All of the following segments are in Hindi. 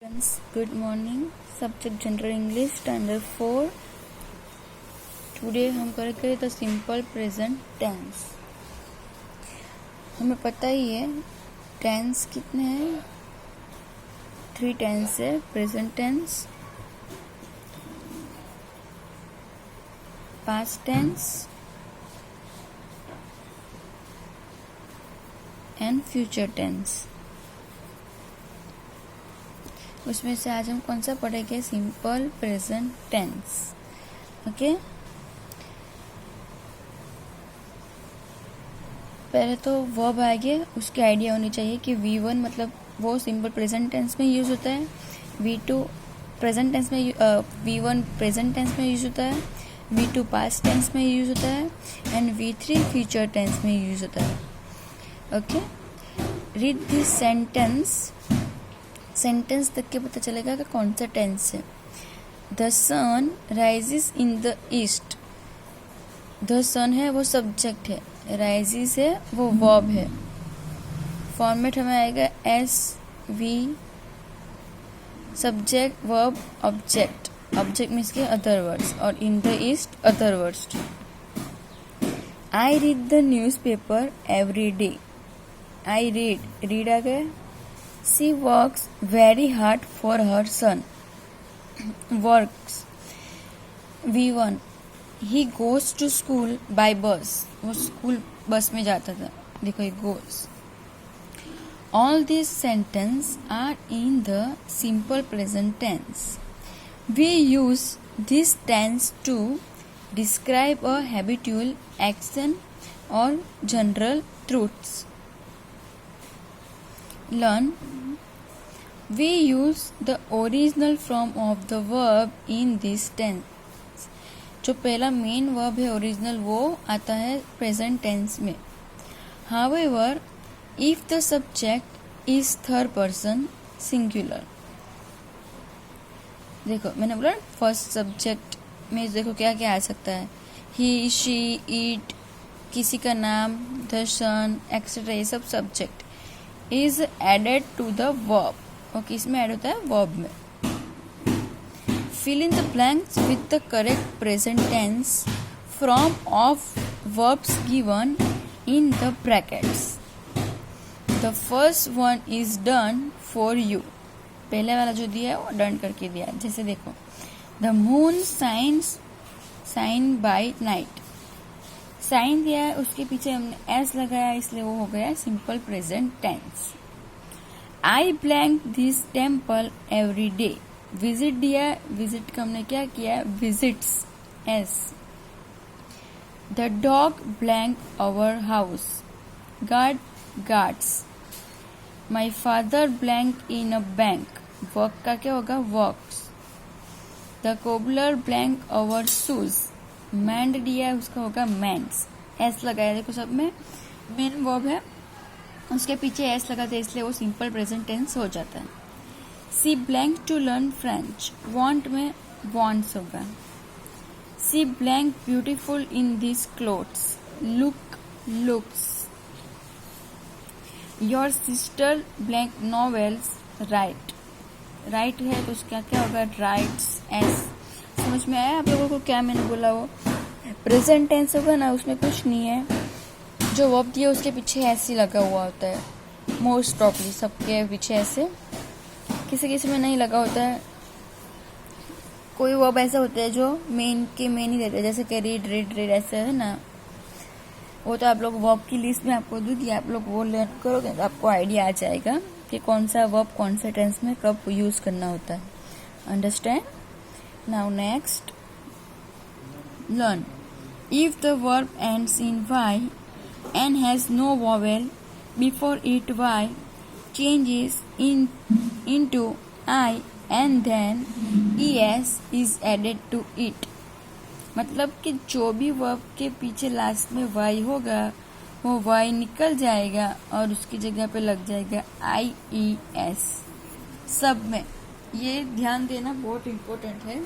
Friends, good morning. Subject General English Standard 4. Today हम करेंगे द सिंपल प्रेजेंट टेंस. हमें पता ही है टेंस कितने हैं. 3 टेंस है. Present tense, past tense and future tense. उसमें से आज हम कौन सा पढ़ेंगे? Simple present tense. ओके, पहले तो वर्ब आएंगे, उसकी आइडिया होनी चाहिए कि V1 मतलब वो सिंपल प्रेजेंट टेंस में यूज होता है, V2 प्रेजेंट टेंस में, V1 प्रेजेंट टेंस में यूज होता है, V2 पास्ट टेंस में यूज होता है एंड V3 फ्यूचर टेंस में यूज होता है. Okay, read this sentence. Sentence देख के पता चलेगा कि कौन सा टेंस है. The sun rises in the east. The sun है वो सब्जेक्ट है, राइजेस है वो वर्ब है. फॉर्मेट हमें आएगा SV, subject verb object. Object means के अदर वर्ड्स और in the east other words. I read the newspaper every day. I read आ गया. She works very hard for her son. Works. V1. He goes to school by bus. वो स्कूल बस में जाता था. देखो ये goes. All these sentences are in the simple present tense. We use this tense to describe a habitual action or general truths. Learn. We use the original form of the verb in this tense. जो पहला मेन वर्ब है ओरिजिनल, वो आता है प्रेजेंट टेंस में. However, if the subject is third person singular. देखो मैंने बोला फर्स्ट सब्जेक्ट में देखो क्या क्या आ सकता है. ही, शी, इट, किसी का नाम, द सन एक्सेट्रा, ये सब subject is added to the verb. Okay, इसमें ऐड होता है verb में. Fill in the blanks with the correct present tense form of verbs given in the brackets. The first one is done for you. पहले वाला जो दिया है वो डन करके दिया है. जैसे देखो, the moon shine by night. Shine दिया है, उसके पीछे हमने एस लगाया, इसलिए वो हो गया simple present tense. I blank this temple every day. Visit दिया है, विजिट का हमने क्या किया? Visits, S. The dog blank our house. Guards. My father blank in a bank. Work का क्या होगा? Works. The cobbler blank our shoes. Mend दिया है, उसका होगा मैंड्स. एस लगाया, देखो सब में मेन वर्ब है, उसके पीछे एस लगाते हैं, इसलिए वो सिंपल प्रेजेंट टेंस हो जाता है. She blank to learn French. Want में वांट्स होगा. She blank beautiful in this clothes. Looks. Your sister blank novels. Write है तो उसका क्या होगा? Writes, S. समझ में आया आप लोगों को क्या मैंने बोला? वो प्रेजेंट टेंस होगा ना, उसमें कुछ नहीं है, जो वर्ब दिया उसके पीछे ऐसे लगा हुआ होता है. मोस्ट ऑफली सबके पीछे ऐसे, किसी किसी में नहीं लगा होता है. कोई वर्ब ऐसा होता है जो मेन के मेन ही रहते हैं, जैसे कि रीड ऐसे है ना. वो तो आप लोग वर्ब की लिस्ट में आपको दूंगी, आप लोग वो लर्न करोगे तो आपको आइडिया आ जाएगा कि कौन सा वर्ब कौन सा टेंस में कब यूज करना होता है. Understand? Now next, learn. If the verb ends in Y and has no vowel before it, Y changes into I and then ES is added to it. मतलब कि जो भी verb के पीछे लास्ट में Y होगा वो Y निकल जाएगा और उसकी जगह पे लग जाएगा IES. सब में ये ध्यान देना बहुत इम्पोर्टेंट है.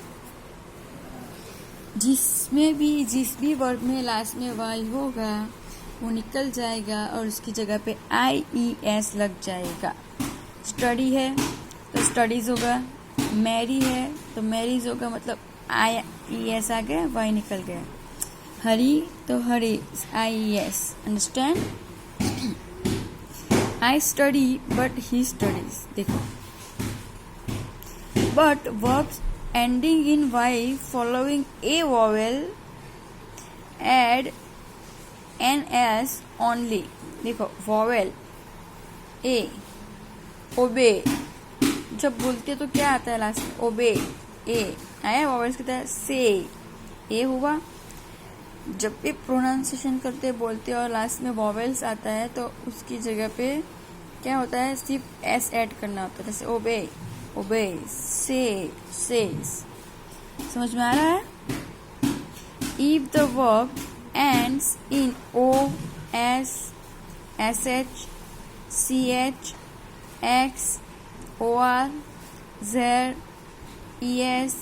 जिस भी वर्ड में लास्ट में वाई होगा वो निकल जाएगा और उसकी जगह पे IES लग जाएगा. स्टडी है तो स्टडीज होगा, मैरी है तो मैरीज होगा, मतलब IES आ गया, वाई निकल गया। हरी तो हरी, IES, understand. I study but he studies, देखो। But verbs ending in Y following a vowel add NS only, देखो vowel A, obey, जब बोलते तो क्या आता है लास्ट में, obey, A आया, vowels की तरह say, A हुआ। जब भी प्रोनाउंसिएशन करते बोलते और लास्ट में वॉवेल्स आता है तो उसकी जगह पे क्या होता है, सिर्फ एस ऐड करना होता है, जैसे ओबे, ओबे, से, सेज। समझ में आ रहा है? If the verb ends in O, S, SH, CH, X, OR, Z, ES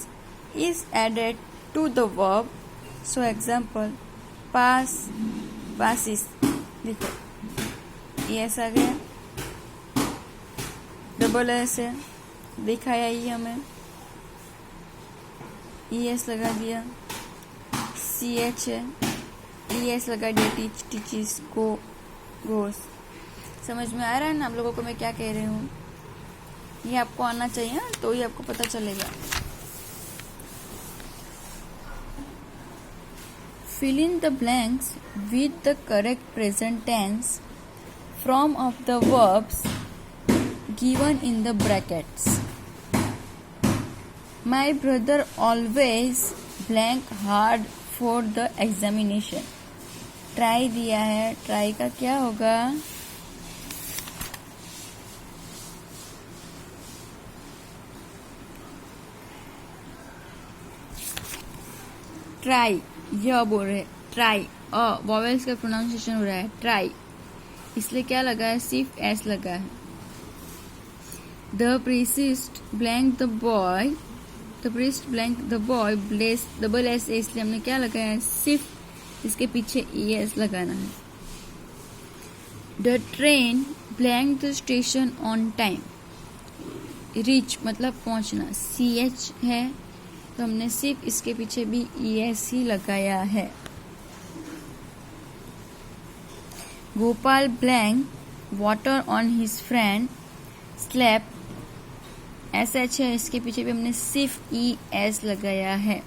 is added to the verb. So example, pass, passes, देखो ES आ गया, डबल एस है, दिखाया ही हमें, ES लगा दिया, CH है, ES लगा दिया, टीच, टीचिस, गो, गोस। समझ में आ रहा है ना आप लोगों को मैं क्या कह रही हूँ? ये आपको आना चाहिए ना, तो ही आपको पता चलेगा। Fill in the blanks with the correct present tense form of the verbs given in the brackets. My brother always blank hard for the examination. Try दिया है, try का क्या होगा? Try, यह बोल रहे, ट्राई, वॉवेल्स का प्रोनाउंसिएशन हो रहा है ट्राई, इसलिए क्या लगा है, सिर्फ एस लगा है। The priest blank the boy, the priest blank the boy bless, double S है इसलिए हमने क्या लगाया है, सिर्फ इसके पीछे ES लगाना है। The train blank the station on time, reach मतलब पहुंचना, CH है तो हमने सिर्फ इसके पीछे भी ES ही लगाया है। Gopal blank water on his friend slap, SH है, इसके पीछे भी हमने सिर्फ ES लगाया है।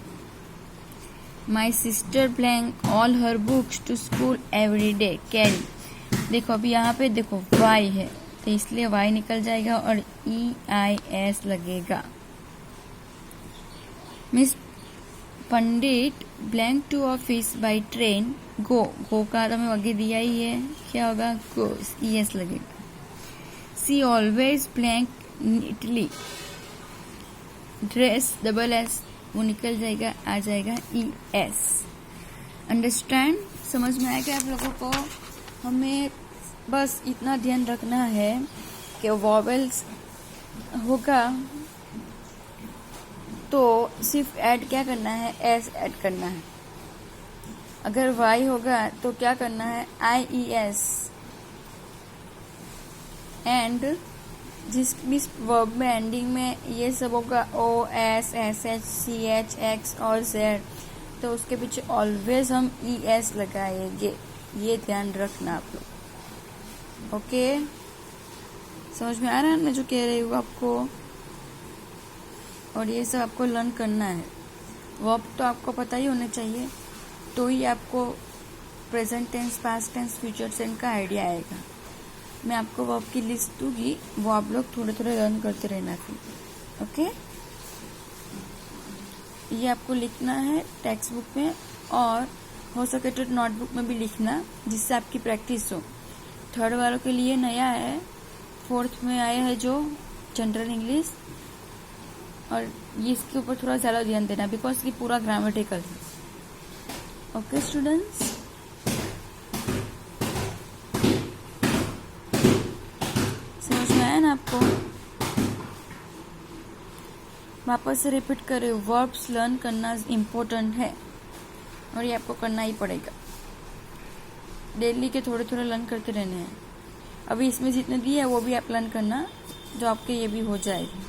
My sister blank all her books to school every day carry, देखो अभी यहाँ पे देखो Y है तो इसलिए Y निकल जाएगा और EIS लगेगा। Miss Pandit blank to office by train go, go का तो हमें आगे दिया ही है, क्या होगा, गो, ES लगेगा। She always blank neatly, dress, double S, वो निकल जाएगा, आ जाएगा ES। अंडरस्टैंड, समझ में आएगा आप लोगों को? हमें बस इतना ध्यान रखना है कि वॉवेल्स होगा तो सिर्फ ऐड क्या करना है, एस ऐड करना है। अगर Y होगा तो क्या करना है, IES, एंड जिस भी वर्ब में एंडिंग में ये सब होगा O, S, SH, CH, X और Z, तो उसके पीछे ऑलवेज हम ES लगाएंगे, ये ध्यान रखना आप लोग। ओके, समझ में आ रहा है मैं जो कह रही हूँ आपको? और ये सब आपको लर्न करना है। वर्ब तो आपको पता ही होने चाहिए, तो ही आपको present tense, past tense, future tense का आइडिया आएगा। मैं आपको वर्ब की लिस्ट दूंगी, वो आप लोग थोड़े थोड़े लर्न करते रहना फिर। ओके, ये आपको लिखना है टेक्स्ट बुक में, और हो सके तो नोटबुक में भी लिखना, जिससे आपकी प्रैक्टिस हो। थर्ड वालों के लिए नया है, फोर्थ में आया है जो जनरल इंग्लिश, और ये इसके ऊपर थोड़ा ज़्यादा ध्यान देना बिकॉज ये पूरा ग्रामेटिकल है। ओके स्टूडेंट्स, समझ में आया ना आपको? वापस से रिपीट कर रही हूँ, वर्ब्स लर्न करना इम्पोर्टेंट है और ये आपको करना ही पड़ेगा। डेली के थोड़े थोड़े लर्न करते रहने हैं। अभी इसमें जितने दिए है वो भी आप लर्न करना, जो आपके ये भी हो जाएगी।